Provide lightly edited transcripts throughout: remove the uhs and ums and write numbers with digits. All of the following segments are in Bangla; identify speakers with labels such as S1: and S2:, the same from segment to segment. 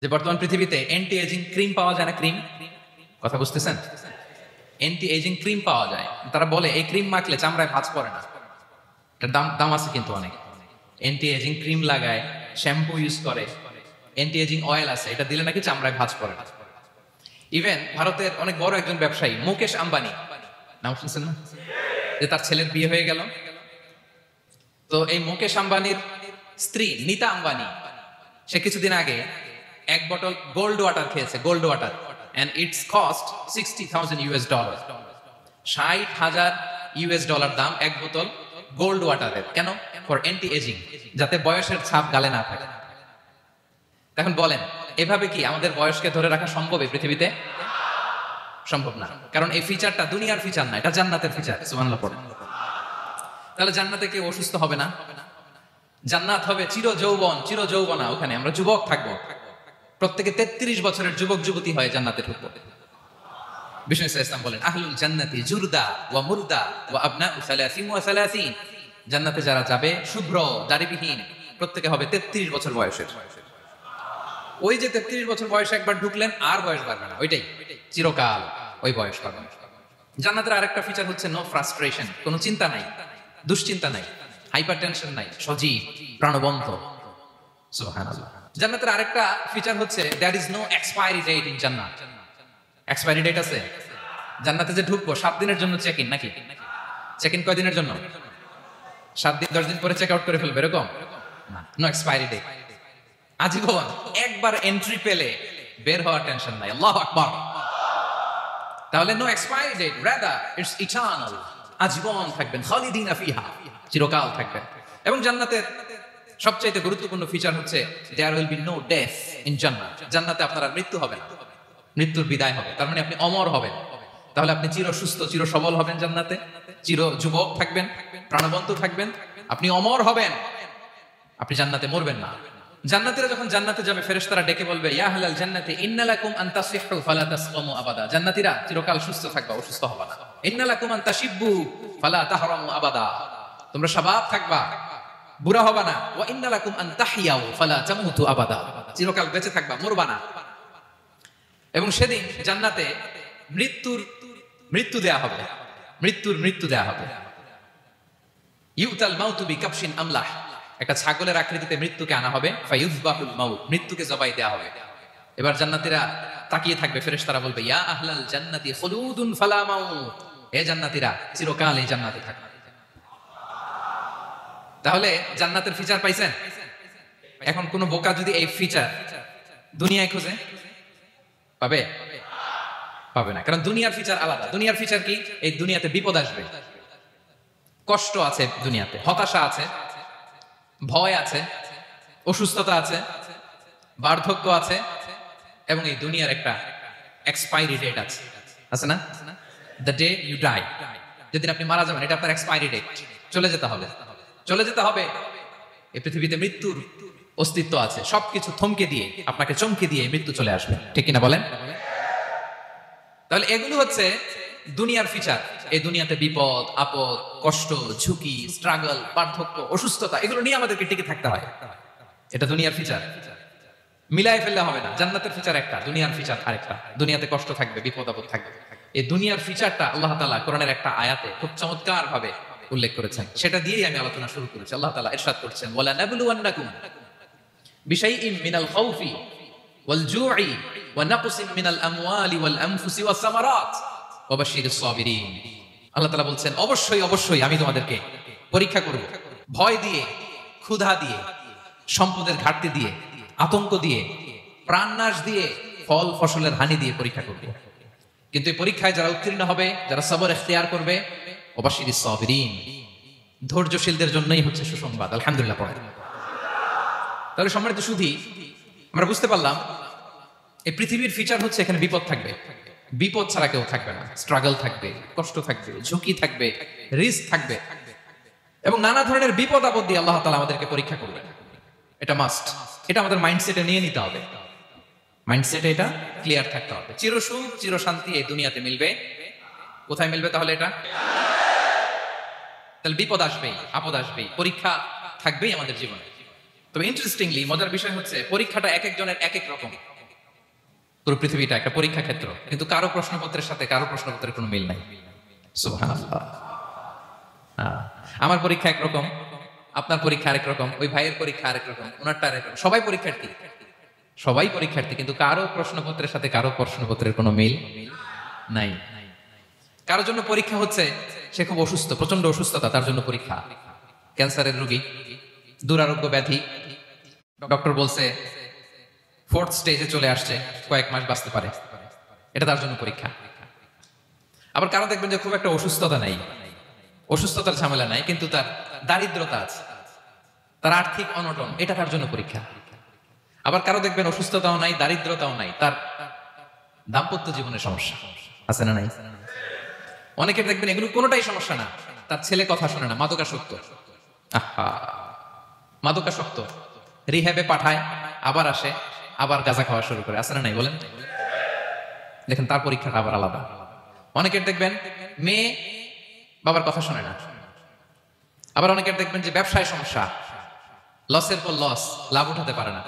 S1: যে বর্তমান পৃথিবীতে অ্যান্টি এজিং ক্রিম পাওয়া যায় না, ক্রিম, কথা বুঝতেছেন? অ্যান্টি এজিং ক্রিম পাওয়া যায়, তারা বলে এই ক্রিম মাখলে চামড়ায় ভাঁজ পড়ে না। এটার দাম দাম আছে কিন্তু অনেক। অ্যান্টি এজিং ক্রিম লাগায়, শ্যাম্পু ইউজ করে, অ্যান্টি এজিং অয়েল আছে, এটা দিলে নাকি চামড়ায় ভাঁজ পড়ে না। ইভেন ভারতের অনেক বড় একজন ব্যবসায়ী মুকেশ আম্বানি, নাম শুনছেন না? যে তার ছেলের বিয়ে হয়ে গেল, তো এই মুকেশ আম্বানির স্ত্রী নীতা আম্বানি, সে কিছুদিন আগে এক বটল গোল্ড ওয়াটার খেয়েছে, gold water, and it's cost $60,000 $60,000 দাম এক বোতল গোল্ড ওয়াটারের। কেন? ফর অ্যান্টি এজিং, যাতে বয়সের ছাপ গালে না থাকে। এখন বলেন, এভাবে কি আমাদের বয়সকে ধরে রাখা সম্ভব এই পৃথিবীতে? সম্ভব না, কারণ এই ফিচারটা দুনিয়ার ফিচার না, এটা জান্নাতের ফিচার। সুবহানাল্লাহ পড়েন। তাহলে জান্নাতে কেউ অসুস্থ হবে না, জান্নাত হবে চির যৌবন, চির যৌবনা, ওখানে আমরা যুবক থাকবো, প্রত্যেকে 33 বছরের যুবক যুবতী হয়ে জান্নাতে ঢুকবো। বিষ্ণু ইসলাম বলেন, আহলুল জান্নাতি জুরদা ওয়া মুরদা ওয়া আবনাউ সালাসিন ওয়া সালাসিন, জান্নাতে যারা যাবে শুভ্র দাড়িবিহীন, প্রত্যেকে হবে 33 বছর বয়সের। ওই যে 33 বছর বয়সে একবার ঢুকলেন, আর বয়স বাড়বে না, ওইটাই চিরকাল ওই বয়স পাবেন। জান্নাতের আরেকটা ফিচার হচ্ছে নো ফ্রাস্ট্রেশন, কোনো চিন্তা নাই, দুশ্চিন্তা নাই, হাইপার টেনশন নাই, সজীব প্রাণবন্ত। সুবহানাল্লাহ। জান্নাতের আরেকটা ফিচার হচ্ছে there is no expiry date in জান্নাত। এক্সপায়ারি ডেট আছে? জান্নাতে যে ঢুকবো 7 দিনের জন্য চেক ইন, নাকি চেক ইন কয়দিনের জন্য? 7 দিন 10 দিন পরে চেক আউট করে ফেলবে, এরকম না, নো এক্সপায়ারি ডেট, আজীবন। একবার এন্ট্রি পেলে বের হওয়ার টেনশন নাই। আল্লাহু আকবার। তাহলে no expiry date, rather it's eternal, আজীবন থাকবেন, খালিদিনা ফিহা, চিরকাল থাকবেন। এবং জান্নাতের সবচেয়ে গুরুত্বপূর্ণ ফিচার হচ্ছে there will be no death in জান্নাত। জান্নাতে আপনার আর মৃত্যু হবে না, মৃত্যুর বিদায় হবে, তার মানে আপনি অমর হবেন। তাহলে আপনি চির সুস্থ, চির সবল হবেন জান্নাতে, চির যুবক থাকবেন, প্রাণবন্ত থাকবেন, আপনি অমর হবেন, আপনি জান্নাতে মরবেন না। জান্নাতীরা যখন জান্নাতে যাবে, ফেরেশতারা ডেকে বলবে, ইয়া আহলাল জান্নাতি ইন্না লাকুম আন তাসিহু ফালা তাসকামু আবাদা। জান্নাতীরা চিরকাল সুস্থ থাকবা, অসুস্থ হবে না। ইন্না লাকুম আন তাশিব্বু ফালা তাহরামু আবাদা, তোমরা শাবাব থাকবা, বুড়া হবে না। ওয়া ইন্না লাকুম আন তাহইয়াউ ফালা তামুতু আবাদা, চিরকাল বেঁচে থাকবা, মরবা না। এবং সেদিন জান্নাতে মৃত্যু দেয়া হবে, মৃত্যু দেয়া হবে। ইউতাল মাউতু বিকাবশিন আমলাহ, একটা ছাগলের আকৃতিতে মৃত্যুকে আনা হবে। ফায়ুযবাহুল মাউত, মৃত্যুকে জবাই দেয়া হবে। এবার জান্নাতীরা তাকিয়ে থাকবে, ফেরেশতারা বলবে, ইয়া আহলাল জান্নাতি খুলুদুন ফালা মাউত, হে জান্নাতীরা চিরকাল এই জান্নাতে থাকবে। তাহলে জান্নাতের ফিচার পাইছেন? এখন কোন বোকা যদি এই ফিচার দুনিয়ায় খুঁজে পাবে? পাবে না, কারণ দুনিয়ার ফিচার আলাদা। দুনিয়ার ফিচার কি? এই দুনিয়াতে বিপদ আসবে, কষ্ট আছে দুনিয়াতে, হতাশা আছে, ভয় আছে, অসুস্থতা আছে, বার্ধক্য আছে, এবং এই দুনিয়ার একটা এক্সপায়ারি ডেট আছে, আছে না? দ্য ডে ইউ ডাই, যেদিন আপনি মারা যাবেন, এটা আপনার এক্সপায়ারি ডেট, চলে যেতে হবে, চলে যেতে হবে। এই পৃথিবীতে মৃত্যুর অস্তিত্ব আছে, সবকিছু থমকে দিয়ে, আপনাকে চমকে দিয়ে মৃত্যু চলে আসবে, ঠিক কিনা বলেন? তাহলে এগুলো হচ্ছে দুনিয়ার ফিচার। এই দুনিয়াতে বিপদ আপদ, কষ্ট, ঝুঁকি, স্ট্রাগল, বার্ধক্য, অসুস্থতা, এগুলো নিয়ে আমাদেরকে টিকে থাকতে হয়। এটা দুনিয়ার ফিচার, মিলাই ফেললে হবে না। জান্নাতের ফিচার একটা, দুনিয়ার ফিচার আরেকটা। দুনিয়াতে কষ্ট থাকবে, বিপদ আপদ থাকবে। এই দুনিয়ার ফিচারটা আল্লাহ তাআলা কোরআনের একটা আয়াতে খুব চমৎকার ভাবে উল্লেখ করেছেন, সেটা দিয়েই আমি আলোচনা শুরু করেছি। আল্লাহ তাআলা ইরশাদ করছেন, ওয়ালা নাবলুওয়ান্নাকুম বিশাইইম মিনাল খাউফি ওয়াল জু'i ওয়া নাকসিম মিনাল আমওয়ালি ওয়াল আনফুসি ওয়াস সামারাত ওয়া বাশশিরিস সাবিরিন। আল্লাহ তাআলা বলছেন, অবশ্যই অবশ্যই আমি তোমাদেরকে পরীক্ষা করব, ভয় দিয়ে, ক্ষুধা দিয়ে, সম্পদের ঘাটতি দিয়ে, আতঙ্ক দিয়ে, প্রাণনাশ দিয়ে, ফল ফসলের হানি দিয়ে পরীক্ষা করব। কিন্তু এই পরীক্ষায় যারা উত্তীর্ণ হবে, যারা সবর ইখতিয়ার করবে, ওয়া বাশশিরিস সাবিরিন, ধৈর্যশীলদের জন্যই হচ্ছে সুসংবাদ। আলহামদুলিল্লাহ পড়ে। তাহলে সম্মানিত সুধী, আমরা বুঝতে পারলাম এই পৃথিবীর ফিচার হচ্ছে এখানে বিপদ থাকবে, বিপদ ছাড়া কেউ থাকবে না। স্ট্রাগল থাকবে, কষ্ট থাকবে, ঝুঁকি থাকবে, রিস্ক থাকবে, এবং নানা ধরনের বিপদ আপদ দিয়ে আল্লাহ তাআলা আমাদেরকে পরীক্ষা করবেন। এটা মাস্ট, এটা আমাদের মাইন্ডসেটে নিয়ে নিতে হবে, মাইন্ডসেটে এটা ক্লিয়ার থাকতে হবে। চির সুখ, চির শান্তি এই দুনিয়াতে মিলবে, কোথায় মিলবে তাহলে? এটা তাহলে বিপদ আসবেই, আপদ আসবেই, পরীক্ষা থাকবেই আমাদের জীবনে। তবে ইন্টারেস্টিংলি মজার বিষয় হচ্ছে, পরীক্ষাটা এক একজনের এক এক রকম। পুরো পৃথিবীটা একটা পরীক্ষা ক্ষেত্র, কিন্তু কারো প্রশ্নপত্রের সাথে কারো প্রশ্নপত্রের কোনো মিল নাই। সুবহানাল্লাহ। আমার পরীক্ষা একরকম, আপনার পরীক্ষা আরেক রকম, ওই ভাইয়ের পরীক্ষা আরেক রকম, ওনারটা আরেক রকম। সবাই পরীক্ষার্থী, সবাই পরীক্ষার্থী, কিন্তু কারো প্রশ্নপত্রের সাথে কারো প্রশ্নপত্রের কোনো মিল নাই। কারোর জন্য পরীক্ষা হচ্ছে সে খুব অসুস্থ, প্রচন্ড অসুস্থতা, তার জন্য পরীক্ষা। ক্যান্সারের রোগী, দুরারোগ্য ব্যাধি, ডক্টর বলছে 4th স্টেজে চলে আসছে, কয়েক মাস বাঁচতে পারে, এটা তার জন্য পরীক্ষা। আবার কারো দেখবেন যে খুব একটা অসুস্থতা নাই, অসুস্থতার ঝামেলা নাই, কিন্তু তার দারিদ্রতা আছে, তার আর্থিক অনটন, এটা তার জন্য পরীক্ষা। আবার কারো দেখবেন অসুস্থতাও নাই, দারিদ্রতাও নাই, তার দাম্পত্য জীবনের সমস্যা আছে না নাই? অনেকের দেখবেন এগুলো কোনোটাই সমস্যা না, তার ছেলে কথা শোনে না, মাদকাসক্ত। আহা, মাদকাসক্ত, রিহ্যাবে পাঠায়, আবার আসে, আবার গাঁজা খাওয়া শুরু করে, আছে না নাই বলেন? দেখেন তার পরীক্ষাটা আবার আলাদা। অনেকের দেখবেন মেয়ে বাবার কথা শোনে না। আবার অনেকের দেখবেন যে ব্যবসায় সমস্যা, লসের পর লস, লাভ উঠাতে পারে না।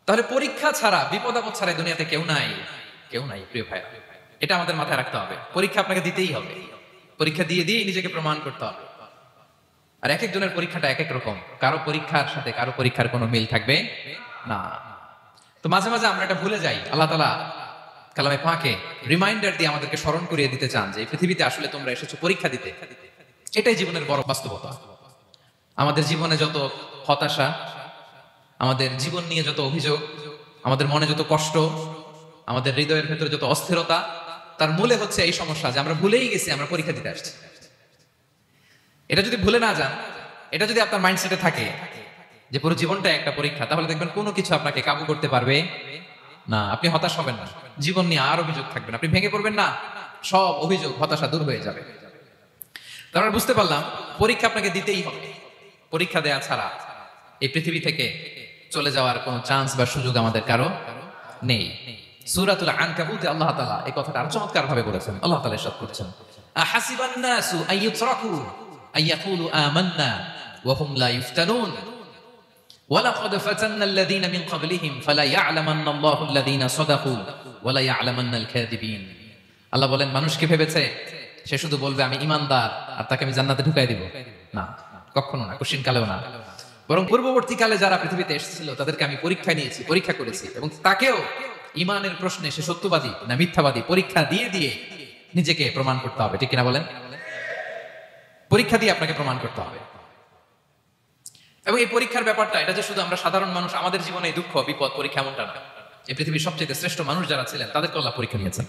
S1: তাহলে পরীক্ষা ছাড়া, বিপদ আপদ ছাড়া দুনিয়াতে কেউ নাই, কেউ নাই প্রিয় ভাই। এটা আমাদের মাথায় রাখতে হবে। পরীক্ষা আপনাকে দিতেই হবে, পরীক্ষা দিয়ে দিয়ে নিজেকে প্রমাণ করতে হবে। আর এক একজনের পরীক্ষাটা এক এক রকম, কারো পরীক্ষার সাথে কারো পরীক্ষার কোনো মিল থাকবে না। তো মাঝে মাঝে আমরা এটা ভুলে যাই। আল্লাহ তাআলা কালামে পাকে রিমাইন্ডার দিয়ে আমাদেরকে স্মরণ করিয়ে দিতে চান যে এই পৃথিবীতে আসলে তোমরা এসেছো পরীক্ষা দিতে। এটাই জীবনের বড় বাস্তবতা। আমাদের জীবনে যত হতাশা, আমাদের জীবন নিয়ে যত অভিযোগ, আমাদের মনে যত কষ্ট, আমাদের হৃদয়ের ভেতরে যত অস্থিরতা, তার মূলে হচ্ছে এই সমস্যা যে আমরা ভুলেই গেছি আমরা পরীক্ষা দিতে আসছি। এটা যদি ভুলে না যান, এটা যদি আপনার মাইন্ডসেটে থাকে যে পুরো জীবনটা একটা পরীক্ষা, তাহলে দেখবেন কোনো কিছু আপনাকে কাবু করতে পারবে না। আপনি হতাশ হবেন না, জীবন নিয়ে আর অভিযোগ থাকবে না, আপনি ভেঙে পড়বেন না, সব অভিযোগ হতাশা দূর হয়ে যাবে। তারপর বুঝতে পারলাম পরীক্ষা আপনাকে দিতেই হবে। পরীক্ষা দেয়া ছাড়া এই পৃথিবী থেকে চলে যাওয়ার কোনো চান্স বা সুযোগ আমাদের কারো নেই। সূরাতুল আনকাবুতে আল্লাহ তাআলা এই কথাটা আরো চমৎকার ভাবে বলেছেন। আল্লাহ তাআলা ইরশাদ করেছেন, আহাসিবান নাসু আইয়ুতরাকু আইয়াকুলু আমান্না ওয়া হুম লা ইফতানুন ওয়ালাকাদ ফাতান্না আল্লাযীনা মিন ক্বাবলিহিম ফালা ইয়া'লামান্না আল্লাহু আল্লাযীনা সাদাকু ওয়া লা ইয়া'লামান্নাল কাযিবিন। আল্লাহ বলেন, মানুষ কি ভেবেছে সে শুধু বলবে আমি ঈমানদার আর তাকে আমি জান্নাতে ঢুকাই দিব? না, কখনো না, কোশ্চিন কালেও না। বরং পূর্ববর্তীকালে যারা পৃথিবীতে এসেছিল তাদেরকে আমি পরীক্ষা নিয়েছি, পরীক্ষা করেছি, এবং তাকেও ঈমানের প্রশ্নে সে সত্যবাদী না মিথ্যাবাদী পরীক্ষা দিয়ে দিয়ে নিজেকে প্রমাণ করতে হবে। ঠিক কিনা বলেন? পরীক্ষা দিয়ে আপনাকে প্রমাণ করতে হবে। এবং এই পরীক্ষার ব্যাপারটা, এটা যে শুধু আমরা সাধারণ মানুষ আমাদের জীবনে দুঃখ বিপদ পরীক্ষা এমনটা না। এই পৃথিবীর সবচেয়ে শ্রেষ্ঠ মানুষ যারা ছিলেন তাদেরকে আল্লাহ পরীক্ষা নিয়েছেন।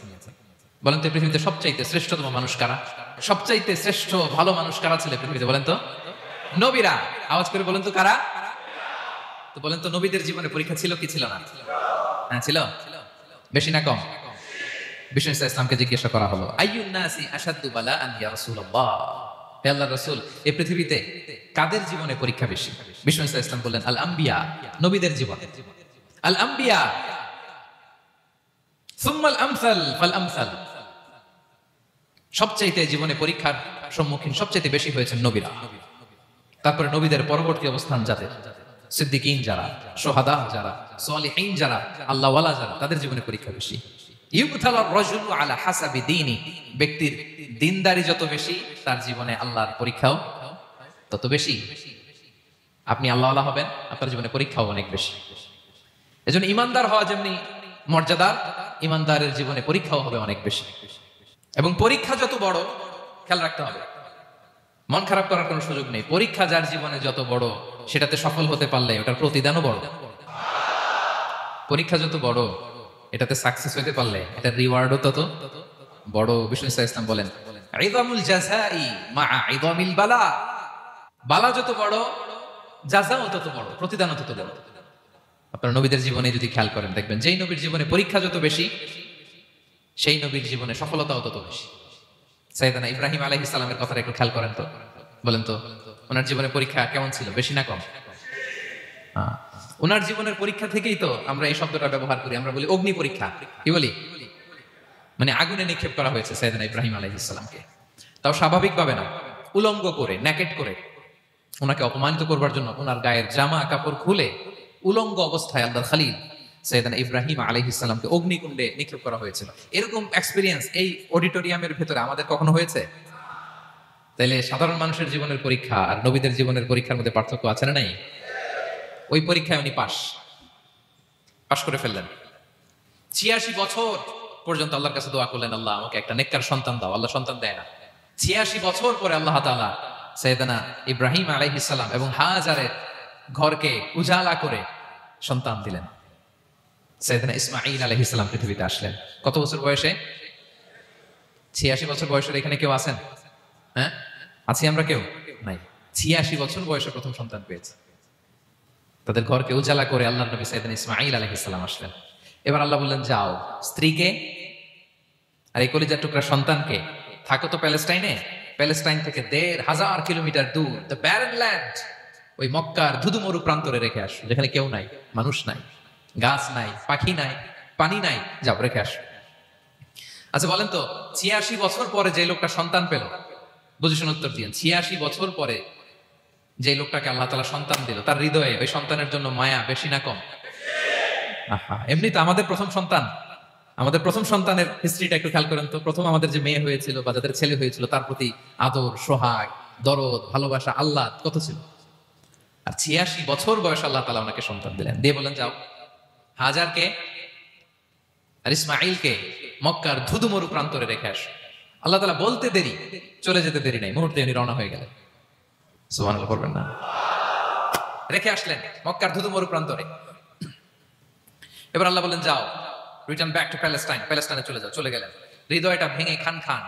S1: বলেন তো এই পৃথিবীতে সবচাইতে শ্রেষ্ঠতম মানুষ কারা? সবচাইতে শ্রেষ্ঠ ভালো মানুষ কারা ছিল পৃথিবীতে? বলেন তো নবীরা। আওয়াজ করে বলেন তো কারা? তো বলেন তো নবীদের জীবনে পরীক্ষা ছিল কি ছিল না? হ্যাঁ ছিল। বেশি না কম? বিষ্ণু ইসলামকে জিজ্ঞাসা করা হলো, আইয়ুন নাসি আশাদ্দু বালাআন ইয়া রাসূলুল্লাহ, হে আল্লাহর রাসূল এই পৃথিবীতে কাদের জীবনে পরীক্ষা বেশি? বিষ্ণু ইসলাম বললেন, আল আম্বিয়া, নবীদের জীবনে। আল আম্বিয়া সুম্মাল আমসাল ফাল আমসাল, সবচাইতে জীবনে পরীক্ষার সম্মুখীন সবচাইতে বেশি হয়েছেন নবীরা। তারপরে নবীদের পরবর্তী অবস্থান যাদের, সিদ্দিকিন যারা, শুহাদা যারা, সালিহিন যারা, আল্লাহওয়ালা যারা, তাদের জীবনে পরীক্ষা বেশি। ইউবতালার রাজুলু আলা হাসাবি দীনি, ব্যক্তির দিনদারি যত বেশি তার জীবনে আল্লাহর পরীক্ষাও তত বেশি। আপনি আল্লাহওয়ালা হবেন, আপনার জীবনে পরীক্ষাও অনেক বেশি। এজন্য ইমানদার হওয়া যেমনি মর্যাদার, ইমানদারের জীবনে পরীক্ষাও হবে অনেক বেশি। এবং পরীক্ষা যত বড়, খেয়াল রাখতে হবে, মন খারাপ করার কোনো সুযোগ নেই। পরীক্ষা যার জীবনে যত বড়, সেটাতে সফল হতে পারলে ওটার প্রতিদানও বড়। পরীক্ষা যত বড়, এটাতে সাকসেস হতে পারলে এটার রিওয়ার্ডও তত বড়। বিষ্ণু ইসলাম বলেন, ইযামুল জাযাই মা'a ইযামিল বালা, বালা যত বড় জাযাও তত বড়, প্রতিদানও তত বড়। আপনারা নবীদের জীবনে যদি খেয়াল করেন দেখবেন যেই নবীর জীবনে পরীক্ষা যত বেশি, সেই নবীর জীবনে সফলতাও তত বেশি। সাইয়েদনা ইব্রাহিম আলাইহিস সালামের কথাটা একটু খেয়াল করেন তো, বলেন তো ওনার জীবনে পরীক্ষা কেমন ছিল? বেশি না কম? ওনার জীবনের পরীক্ষা থেকেই তো আমরা এই শব্দটা ব্যবহার করি, আমরা বলি অগ্নি পরীক্ষা। কি বলি? মানে আগুনে নিক্ষেপ করা হয়েছে সাইয়েদনা ইব্রাহিম আলাইহিস সালামকে, তাও স্বাভাবিকভাবে না, উলঙ্গ করে, নেকেট করে ওনাকে অপমানিত করবার জন্য ওনার গায়ের জামা কাপড় খুলে উলঙ্গ অবস্থায় আল্লাহর খলিল সাইয়েদনা ইব্রাহিম আলাইহিস সালামকে অগ্নিকুণ্ডে নিক্ষেপ করা হয়েছিল। এরকম এক্সপেরিয়েন্স এই অডিটোরিয়ামের ভেতরে আমাদের কখনো হয়েছে? তাইলে সাধারণ মানুষের জীবনের পরীক্ষা আর নবীদের জীবনের পরীক্ষার মধ্যে পার্থক্য আছে না নাই? ওই পরীক্ষায় উনি পাশ করে ফেললেন। 86 বছর পর্যন্ত আল্লাহর কাছে দোয়া করলেন, আল্লাহ আমাকে একটা নেককার সন্তান দাও। আল্লাহ সন্তান দেয় না। 86 বছর পরে আল্লাহ তাআলা সাইয়েদনা ইব্রাহিম আলাইহিস সালাম এবং হাজারের ঘরকে উজালা করে সন্তান দিলেন। সাইয়েদনা ইসমাঈল আলাইহিস সালাম পৃথিবীতে আসলেন কত বছর বয়সে? 86 বছর বয়সের এখানে কেউ আছেন? হ্যাঁ, আছি আমরা? কেউ নাই। 86 বছর বয়সে প্রথম সন্তান পেয়েছে। তাদের ঘরকে উজালা করে আল্লাহর নবী সাইয়েদনা ইসমাঈল আলাইহিস সালাম আসলেন। এবার আল্লাহ বললেন, যাও স্ত্রীকে আর এই কলিজার টুকরা সন্তানকে থাকো তো প্যালেস্টাইনে, প্যালেস্টাইন থেকে ১,৫০০ কিলোমিটার দূর দ্য ব্যারেন ল্যান্ড, ওই মক্কার ধুধুমরু প্রান্তরে রেখে আসো, যেখানে কেউ নাই, মানুষ নাই, গাছ নাই, পাখি নাই, পানি নাই, যাও রেখে আসো। আচ্ছা বলেন তো, ৮৬ বছর পরে যে লোকটা সন্তান পেল, বুঝেছেন উত্তর দিয়ে, ৮৬ বছর পরে যে লোকটাকে আল্লাহ তাআলা সন্তান দিল, তার হৃদয়ে ওই সন্তানের জন্য মায়া বেশি না কম? আহা, এমনি তো আমাদের প্রথম সন্তানের হিস্ট্রিটা একটু খেয়াল করেন তো। প্রথম আমাদের যে মেয়ে হয়েছিল বা যাদের ছেলে হয়েছিল, তার প্রতি আদর, সোহাগ, দরদ, ভালোবাসা, আল্লাহ কত ছিল। আর ৮৬ বছর বয়স আল্লাহ তাআলা ওনাকে সন্তান দিলেন, দিয়ে বলেন যাও হাজারকে আর ইসমাঈলকে মক্কার ধুধুমরু প্রান্তরে রেখে আসো। আল্লাহ তাআলা বলতে দেরি, চলে যেতে দেরি নাই, মুহূর্তে উনি রওনা হয়ে গেলেন। সুবহানাল্লাহ পড়বেন না? রেখে আসলেন মক্কার ধুধুমরু প্রান্তরে। এবার আল্লাহ বলেন, যাও রিটার্ন ব্যাক টু প্যালেস্টাইন, প্যালেস্টাইনে চলে যাও। চলে গেলেন, হৃদয়টা ভেঙে খান।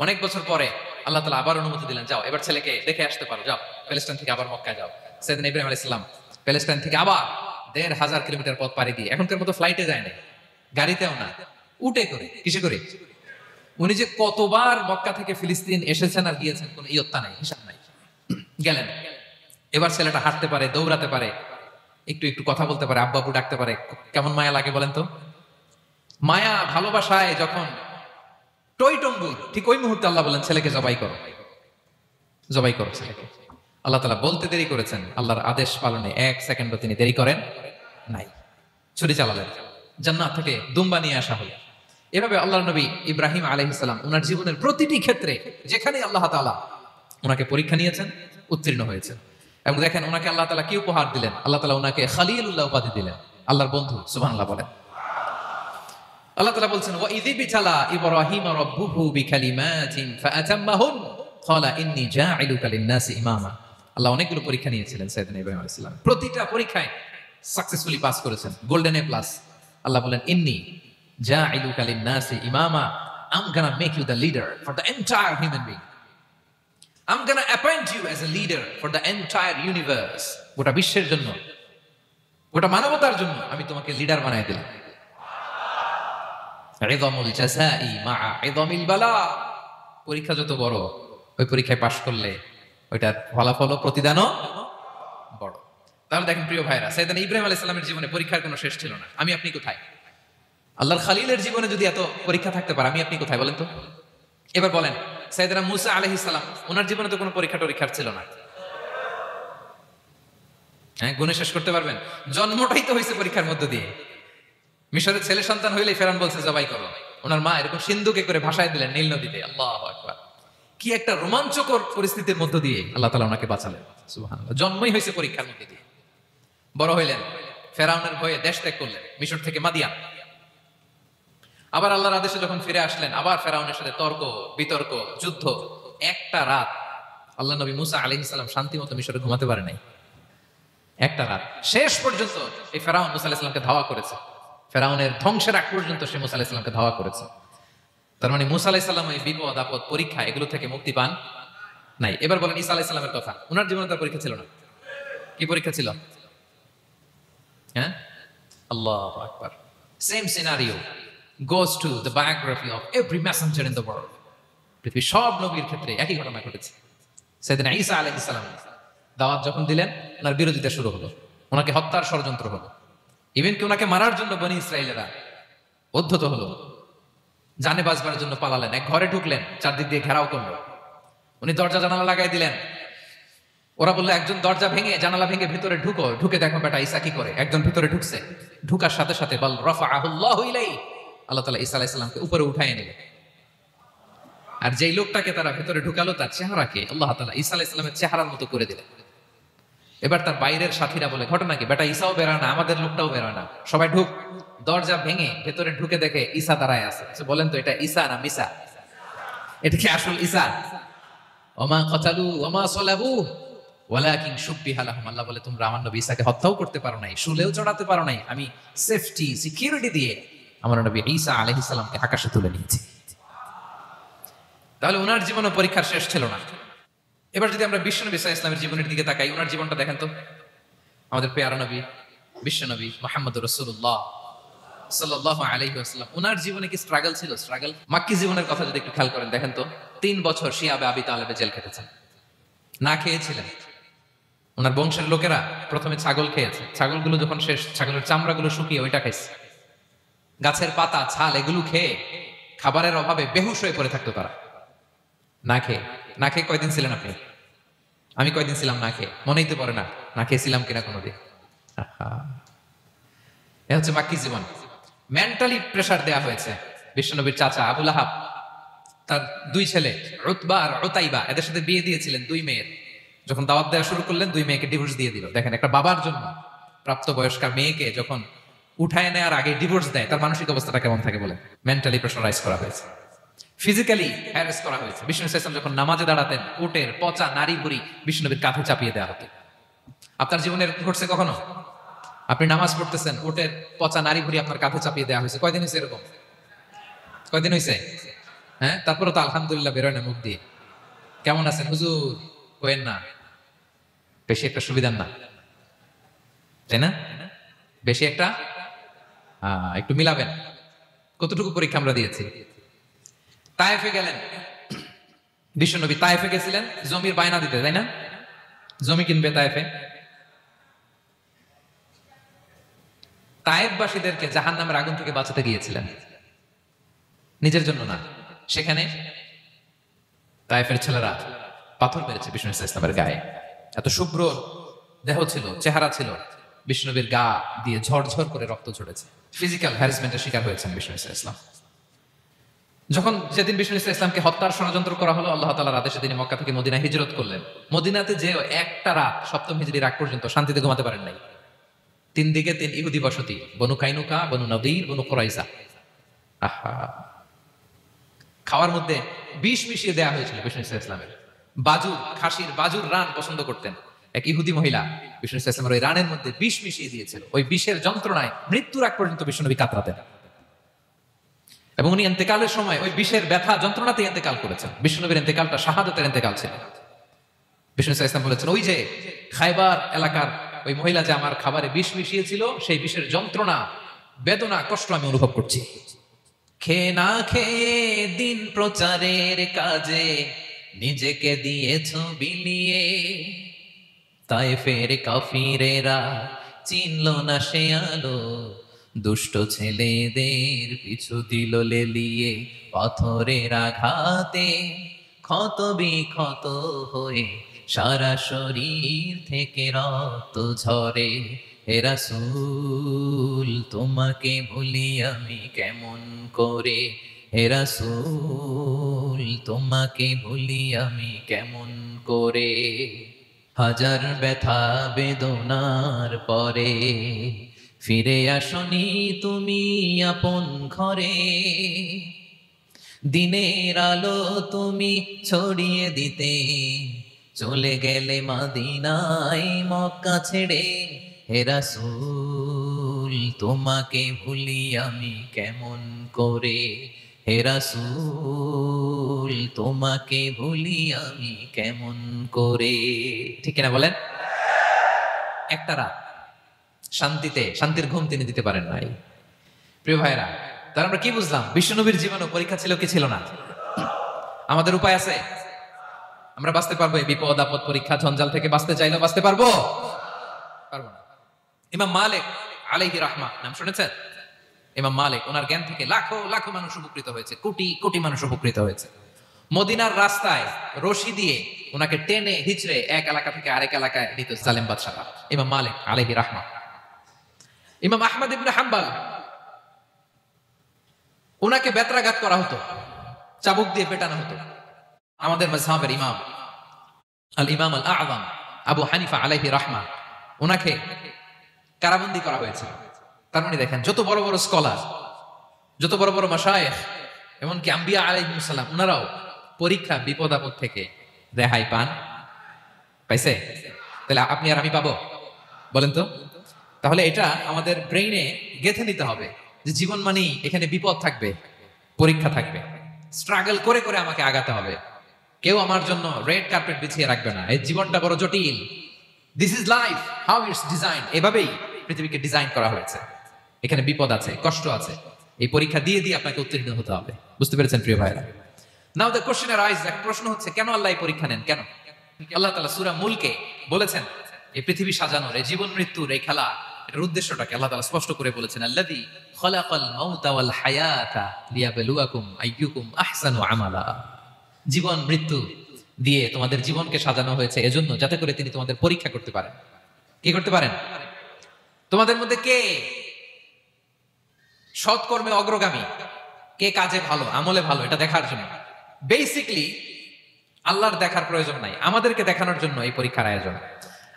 S1: অনেক বছর পরে আল্লাহ তাআলা আবার অনুমতি দিলেন, যাও এবার ছেলেকে দেখে আসতে পারো, যাও প্যালেস্টাইন থেকে আবার মক্কায় যাও। সাইয়েদনা ইব্রাহিম আলাইহিস সালাম প্যালেস্টাইন থেকে আবার ১,৫০০ কিলোমিটার পথ পাড়ি দিয়ে, এখনকার মতো ফ্লাইটে যায় না, গাড়িতেও না, উটে করে, কিসে করে। উনি যে কতবার মক্কা থেকে ফিলিস্তিন এসেছেন আর গিয়েছেন, কোনো ইয়ত্তা নাই, হিসাব নাই। গেলেন, এবার ছেলেটা হাঁটতে পারে, দৌড়াতে পারে, একটু কথা বলতে পারে, আব্বু আব্বু ডাকতে পারে। কেমন মায়া লাগে বলেন তো? মায়া ভালোবাসায় যখন টইটম্বুর, ঠিক ওই মুহূর্তে আল্লাহ বলেন, ছেলেকে জবাই করো ছেলেকে। আল্লাহ তাআলা বলতে দেরি করেছেন, আল্লাহর আদেশ পালনে 1 সেকেন্ডও তিনি দেরি করেন নাই। ছুরি চালালেন, জান্নাত থেকে দুম্বা নিয়ে আসা হলো। এভাবে আল্লাহর নবী ইব্রাহিম আলাইহিস সালাম ওনার জীবনের প্রতিটি ক্ষেত্রে যেখানে আল্লাহ তাআলা ওনাকে পরীক্ষা নিয়েছেন, উত্তীর্ণ হয়েছেন। এবং দেখেন ওনাকে আল্লাহ তাআলা কি উপহার দিলেন, আল্লাহ তাআলা ওনাকে খলিলুল্লাহ উপাধি দিলেন, আল্লাহর বন্ধু। সুবহানাল্লাহ বলেন। আল্লাহ তাআলা বলছেন, ওয়া ইযি বিতালা ইব্রাহিম রাব্বুহু বিকালিমাতিন ফাআতাম্মাহুন ক্বালা ইন্নী জাঈলুকা লিন-নাসি ইমামা। আল্লাহ অনেকগুলো পরীক্ষা নিয়েছিলেন সাইয়েদনা ইব্রাহিম আলাইহিস সালাম, প্রতিটা পরীক্ষায় সাকসেসফুলি পাস করেছেন, গোল্ডেন এ প্লাস। আল্লাহ বলেন, ইন্নী জাঈলুকা লিন-নাসি ইমামা, I'm gonna make you the leader for the entire human being. I'm gonna appoint you as a leader for the entire universe. গোটা বিশ্বের জন্য, গোটা মানবতার জন্য আমি তোমাকে লিডার বানায় দিলাম। ইযামুল জাযাই মা'a ইযামিল বালা। পরীক্ষা যত বড়, ওই পরীক্ষায় পাশ করলে ওইটার ফলাফল ও প্রতিদানও বড়। তাহলে দেখেন প্রিয় ভাইরা, সাইয়েদনা ইব্রাহিম আলাইহিস সালামের জীবনে পরীক্ষার কোনো শেষ ছিল না। আমি আপনি কোথায়? আল্লাহর খলিলের জীবনে যদি এত পরীক্ষা থাকতে পারে, আমি আপনি কোথায় বলেন তো? এবার বলেন, সাইয়েদনা মূসা আলাইহিস সালাম, ওনার জীবনে তো কোনো পরীক্ষার ছিল না। হ্যাঁ, গুণে শেষ করতে পারবেন? জন্মটাই তো হয়েছে পরীক্ষার মধ্য দিয়ে। মিশরের ছেলে সন্তান হইলে ফেরাউন বলছে জবাই করো, ওনার মা এরকম সিন্ধুকে করে ভাসায় দিলেন নীল নদীতে। আল্লাহু আকবার, কি একটা রোমাঞ্চকর পরিস্থিতির মধ্য দিয়ে আল্লাহ তাআলা ওনাকে বাঁচালেন। সুবহানাল্লাহ, জন্মই হয়েছে পরীক্ষার মধ্যে দিয়ে। বড় হইলেন, ফেরাউনের ভয়ে দেশ ত্যাগ করলেন, মিশর থেকে মাদিয়ান। আবার আল্লাহর আদেশে যখন ফিরে আসলেন, আবার ফেরাউনের সাথে তর্ক বিতর্ক, যুদ্ধ। একটা রাত আল্লাহ নবী মূসা আলাইহিস সালাম শান্তি মতো মিশরে ঘুমাতে পারে নাই। একটা রাত শেষ পর্যন্ত এই ফেরাউন মূসা আলাইহিস সালামকে ধাওয়া করেছে। ফেরাউনের ধ্বংসের আগ পর্যন্ত সে মূসা আলাইহিস সালামকে ধাওয়া করেছে। তার মানে মূসা আলাইহিস সালাম এই বিপদ আপদ পরীক্ষা এগুলো থেকে মুক্তি পান নাই। এবার বলেন ঈসা আলাইহিস সালামের কথা, ওনার জীবনে তার পরীক্ষা ছিল না। কি পরীক্ষা ছিল? হ্যাঁ, আল্লাহু আকবার। Same scenario goes to the biography of every messenger in the world. পৃথিবীর সব নবীর ক্ষেত্রে একই ঘটনা ঘটেছে। সাইয়েদনা ঈসা আলাইহিস সালাম দাওয়াত যখন দিলেন, ওনার বিরোধিতা শুরু হলো, ওনাকে হত্যার ষড়যন্ত্র হলো। ইভেন কি ওনাকে মারার জন্য বনি ইসরাইলেরা উদ্ধত হলো, জানে বাঁচবার জন্য পালালেন। এক ঘরে ঢুকলেন, চারদিক দিয়ে ঘেরাও করলো, উনি দরজা জানালা লাগাই দিলেন, ওরা বললো একজন দরজা ভেঙে জানালা ভেঙে ভিতরে ঢুকো, ঢুকে দেখো বেটা ঈসা কি করে। একজন ভিতরে ঢুকছে, ঢুকার সাথে সাথে বল রাফাআহুল্লাহু ইলাইহি, আল্লাহ তাআলা ঈসা আলাইহিস সালামকে উপরে উঠায় নিলেন। আর যেই লোকটাকে তারা ভেতরে ঢুকালো তার চেহারাকে আল্লাহ তাআলা ঈসা আলাইহিস সালামের চেহারার মতো করে দিলেন। এবার তার বাইরের সাথীরা বলে ঘটনা কি, বেটা ঈসাও বেরোয় না, আমাদের লোকটাও বেরোয় না, সবাই ঢুক। দরজা ভেঙে ভেতরে ঢুকে দেখে ঈসা দাঁড়ায় আছে। বলেন তো এটা ঈসা না মিসা? এটা কি আসল ঈসা? ওমা কতালু ওমা সালাবু ওয়ালাকিন শুব্বিহা লাহুম। আল্লাহ বলে তোমরা আমার নবী ঈসাকে হত্যাও করতে পারো নাই, শুলেও চড়াতে পারো নাই, আমি সেফটি সিকিউরিটি দিয়ে আমার নবী ঈসা আলাইহিস সালামকে আকাশে তুলে নিয়েছি। তাহলে ওনার জীবনে পরীক্ষার শেষ ছিল না। এবার যদি আমরা বিশ্বনবী সাল্লাল্লাহু আলাইহি ওয়াসাল্লামের জীবনের দিকে তাকাই, ওনার জীবনটা দেখেন তো। আমাদের প্রিয় নবী বিশ্বনবী মুহাম্মদুর রাসূলুল্লাহ সাল্লাল্লাহু আলাইহি ওয়াসাল্লাম, ওনার জীবনে কি স্ট্রাগল ছিল? স্ট্রাগল। মাক্কি জীবনের কথা যদি একটু খেয়াল করেন দেখেন তো, 3 বছর শিয়াবে আবি তালেবে জেল খেটেছেন, না খেয়েছিলেন। ওনার বংশের লোকেরা প্রথমে ছাগল খেয়েছে, ছাগলগুলো যখন শেষ, ছাগলের চামড়াগুলো শুকিয়ে ওইটা খাইছে। গাছের পাতা ছাল এগুলো খেয়ে খাবারের অভাবে বেহুশ হয়ে পড়ে থাকতো তারা, না খেয়ে। না খেয়ে কয়দিন ছিলেন আপনি? আমি কয়দিন ছিলাম না খেয়ে? মনেই তো পড়ে না, না খেয়েছিলাম কিনা কোনোদিন। এ হচ্ছে মাক্কি জীবন। মেন্টালি প্রেসার দেয়া হয়েছে। বিশ্বনবীর চাচা আবু লাহাব তার 2 ছেলে উতবা আর উতাইবা, এদের সাথে বিয়ে দিয়েছিলেন 2 মেয়ের। যখন দাওয়াত দেওয়া শুরু করলেন 2 মেয়েকে ডিভোর্স দিয়ে দিল। দেখেন একটা বাবার জন্য প্রাপ্তবয়স্কা মেয়েকে যখন উঠায় নেওয়ার আগে ডিভোর্স দেয়, তার মানসিক অবস্থাটা কেমন থাকে বলেন? মেন্টালি প্রেশারাইজ করা হয়েছে, ফিজিক্যালি হ্যারাস করা হয়েছে। বিষ্ণু ইসলাম যখন নামাজে দাঁড়াতেন, উটের পচা নারী বুড়ি বিষ্ণুনবীর কাঁধে চাপিয়ে দেওয়া হতো। আপনার জীবনের ঘটছে কখনো? আপনি নামাজ পড়তেছেন, উটের পচা নারী বুড়ি আপনার কাঁধে চাপিয়ে দেওয়া হয়েছে। কয়দিন হয়েছে এরকম? কয়দিন হয়েছে? হ্যাঁ, তারপরে তো আলহামদুলিল্লাহ বেরোয় না মুখ দিয়ে। কেমন আছেন হুজুর? কোয়েন না, বেশি একটা সুবিধার না, তাই না? বেশি একটা একটু মিলাবেন। কতটুকু পরীক্ষা আমরা দিয়েছি। তায়েফে গেলেন বিশ্বনবী, তায়েফে গেছিলেন জমির বায়না দিতে, তাই না? জমি কিনবে তায়েফে। তায়েফবাসীদেরকে জাহান্নামের আগুন থেকে বাঁচাতে গিয়েছিলেন, নিজের জন্য না। সেখানে তায়েফের ছেলেরা পাথর মেরেছে বিষ্ণু ইসলামের গায়ে। এত শুভ্র দেহ ছিল, চেহারা ছিল, বিষ্ণুবীর গা দিয়ে ঝরঝর করে রক্ত ঝরেছে। ফিজিক্যাল হ্যারাসমেন্টের শিকার হয়েছেন বিষ্ণু ইসলাম। যখন যেদিন বিষ্ণু ইসলামকে হত্যার ষড়যন্ত্র করা হলো, আল্লাহ তাআলার আদেশে তিনি মক্কা থেকে মদিনায় হিজরত করলেন। মদিনাতে যে একটা রাত, সপ্তম হিজরির আগ পর্যন্ত শান্তিতে ঘুমাতে পারেন নাই। 3 দিকে 3 ইহুদি বসতি, বনু কাইনুকা, বনু নদীর, বনু কুরাইজা। আহা, খাওয়ার মধ্যে বিষ মিশিয়ে দেওয়া হয়েছিল বিষ্ণু ইসলামের। বাজুর, খাসির বাজুর রান পছন্দ করতেন এক ইহুদি মহিলা, বিষ্ণু ইসলামের ওই রানের মধ্যে বিষ মিশিয়ে দিয়েছিল। ওই বিষের যন্ত্রণায় মৃত্যুর আগ পর্যন্ত বিষ্ণুনবী কাতরাতেন, এবং উনি ইন্তেকালের সময় ওই বিষের ব্যথা যন্ত্রণাতে ইন্তেকাল করেছেন। বিষ্ণুনবীর ইন্তেকালটা শাহাদাতের ইন্তেকাল ছিল। বিষ্ণু ইসলাম বলেছেন, ওই যে খায়বার এলাকার ওই মহিলা যে আমার খাবারে বিষ মিশিয়েছিল, সেই বিষের যন্ত্রণা, বেদনা, কষ্ট আমি অনুভব করছি। খেয়ে না খেয়ে দিন প্রচারের কাজে নিজেকে দিয়েছ বিলিয়ে, তায়েফের কাফিরেরা চিনল না সে আলো, দুষ্ট ছেলেদের পিছু দিল লেলিয়ে, পাথরের আঘাতে ক্ষত বিক্ষত হয়ে সারা শরীর থেকে রক্ত ঝরে। হে রাসূল তোমাকে ভুলি আমি কেমন করে, হে রাসূল তোমাকে ভুলি আমি কেমন করে। হাজার ব্যথা বেদনার পরে ফিরে আসনি তুমি আপন ঘরে, দিনের আলো তুমি ছড়িয়ে দিতে চলে গেলে মদিনায় মক্কা ছেড়ে। হে রাসূল তোমাকে ভুলি আমি কেমন করে, হে রাসূল তোমাকে ভুলি আমি কেমন করে। ঠিক কিনা বলেন? একটা রাত শান্তিতে, শান্তির ঘুম তিনি দিতে পারেন নাই। প্রিয় ভাইরা, তার আমরা কি বুঝলাম? বিশ্বনবীর জীবনে পরীক্ষা ছিল কি ছিল না? আমাদের উপায় আছে? আমরা বাঁচতে পারবো এই বিপদ আপদ পরীক্ষা ঝঞ্ঝাল থেকে? বাঁচতে চাইলেও বাঁচতে পারবো? পারবো না। ইমাম মালিক আলাইহি রাহমা নাম শুনেছেন? ইমাম মালিক, ওনার জ্ঞান থেকে লাখো লাখো মানুষ উপকৃত হয়েছে, কোটি কোটি মানুষ উপকৃত হয়েছে। মদিনার রাস্তায় রশি দিয়ে ওনাকে টেনে হিচড়ে এক এলাকা থেকে আরেক এলাকায় নিত জালেম বাদশাহ ইমাম মালিক আলাইহি রাহমা। ইমাম আহমদ ইবনে হাম্বল, ওনাকে বেত্রাঘাত করা হতো, চাবুক দিয়ে পেটানো হতো। আমাদের মাযহাবের ইমাম আল ইমাম আল আযম আবু হানিফা আলাইহি রাহমা, ওনাকে কারাবন্দী করা হয়েছে। তার মানে দেখেন, যত বড় বড় স্কলার, যত বড় বড় মাশায়েখ, এমনকি আম্বিয়া আলাইহিস সালাম, ওনারাও পরীক্ষা বিপদ আপদ থেকে রেহাই পান। পাইছে? তাহলে আপনি আর আমি পাবো? বলেন তো। তাহলে এটা আমাদের ব্রেইনে গেঁথে নিতে হবে যে জীবন মানেই এখানে বিপদ থাকবে, পরীক্ষা থাকবে, স্ট্রাগল করে করে আমাকে আগাতে হবে। কেউ আমার জন্য রেড কার্পেট বিছিয়ে রাখবে না। এই জীবনটা বড় জটিল। This is life, how it's design. এভাবেই পৃথিবীকে ডিজাইন করা হয়েছে। এখানে বিপদ আছে, কষ্ট আছে। এই পরীক্ষা দিয়ে দিয়ে আপনাকে উত্তীর্ণ হতে হবে। বুঝতে পেরেছেন প্রিয় ভাইরা? নাও দ্য কোশ্চেন আরাইজ, এক প্রশ্ন হচ্ছে, কেন আল্লাহ এই পরীক্ষা নেন? কেন? আল্লাহ তাআলা সূরা মুলকে বলেছেন, এই পৃথিবী সাজানোর, এই জীবন মৃত্যুর এই খেলা, এটার উদ্দেশ্যটাকে আল্লাহ তাআলা স্পষ্ট করে বলেছেন, আল্লাযী খালাকাল মাউতা ওয়াল হায়াতা লিয়াবলুয়াকুম আইয়ুকুম আহসানু আমালা। জীবন মৃত্যু দিয়ে তোমাদের জীবনকে সাজানো হয়েছে এজন্য, যাতে করে তিনি তোমাদের পরীক্ষা করতে পারেন। কি করতে পারেন? তোমাদের মধ্যে কে সৎকর্মে অগ্রগামী, কে কাজে ভালো, আমলে ভালো, এটা দেখার জন্য। বেসিকলি আল্লাহর দেখার প্রয়োজন নাই, আমাদেরকে দেখানোর জন্য এই পরীক্ষার আয়োজন।